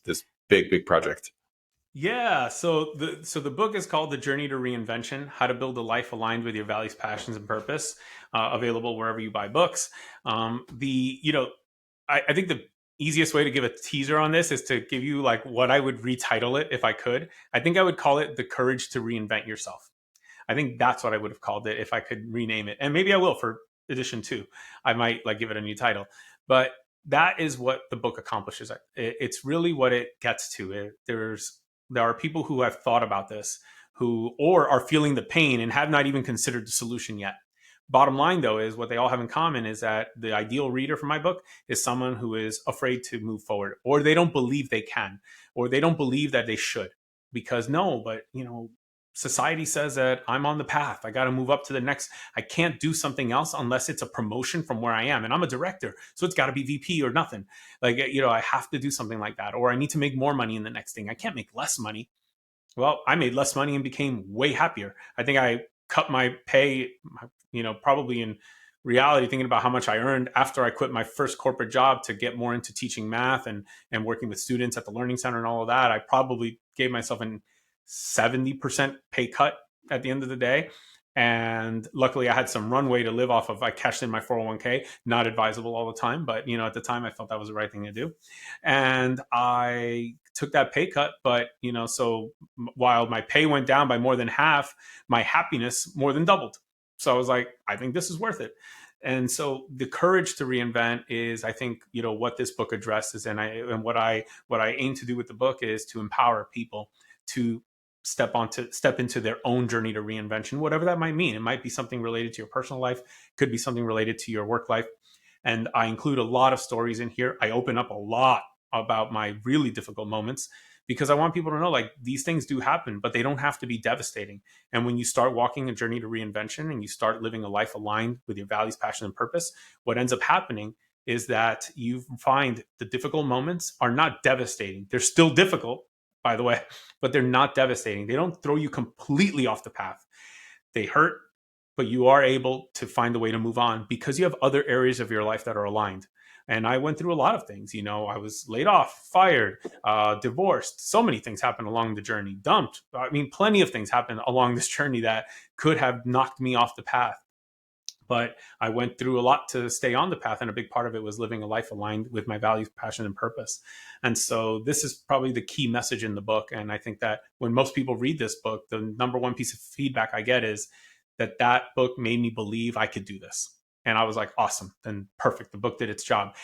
this big project? Yeah, so the book is called The Journey to Reinvention: How to Build a Life Aligned with Your Values, Passions, and Purpose. Available wherever you buy books. The you know I think the easiest way to give a teaser on this is to give you like what I would retitle it if I could. I think I would call it The Courage to Reinvent Yourself. I think that's what I would have called it if I could rename it. And maybe I will for edition 2. I might like give it a new title. But that is what the book accomplishes. It's really what it gets to. There are people who have thought about this who or are feeling the pain and have not even considered the solution yet. Bottom line, though, is what they all have in common is that the ideal reader for my book is someone who is afraid to move forward, or they don't believe they can, or they don't believe that they should. Because no, but society says that I'm on the path. I got to move up to the next. I can't do something else unless it's a promotion from where I am. And I'm a director, so it's got to be VP or nothing. Like, I have to do something like that, or I need to make more money in the next thing. I can't make less money. Well, I made less money and became way happier. I think I cut my pay, probably in reality, thinking about how much I earned after I quit my first corporate job to get more into teaching math and working with students at the Learning Center and all of that. I probably gave myself an 70% pay cut at the end of the day. And luckily, I had some runway to live off of. I cashed in my 401k, not advisable all the time, but at the time, I felt that was the right thing to do. And I took that pay cut, but so while my pay went down by more than half, my happiness more than doubled. So I was like, I think this is worth it. And so the courage to reinvent is, I think, what this book addresses, and what I aim to do with the book is to empower people to step into their own journey to reinvention, whatever that might mean. It might be something related to your personal life, could be something related to your work life. And I include a lot of stories in here. I open up a lot about my really difficult moments because I want people to know like these things do happen, but they don't have to be devastating. And when you start walking a journey to reinvention and you start living a life aligned with your values, passion, and purpose, what ends up happening is that you find the difficult moments are not devastating. They're still difficult, by the way, but they're not devastating. They don't throw you completely off the path. They hurt, but you are able to find a way to move on because you have other areas of your life that are aligned. And I went through a lot of things. I was laid off, fired, divorced. So many things happened along the journey. Dumped. I mean, plenty of things happened along this journey that could have knocked me off the path. But I went through a lot to stay on the path, and a big part of it was living a life aligned with my values, passion, and purpose. And so this is probably the key message in the book. And I think that when most people read this book, the number one piece of feedback I get is that book made me believe I could do this. And I was like, awesome, then perfect. The book did its job.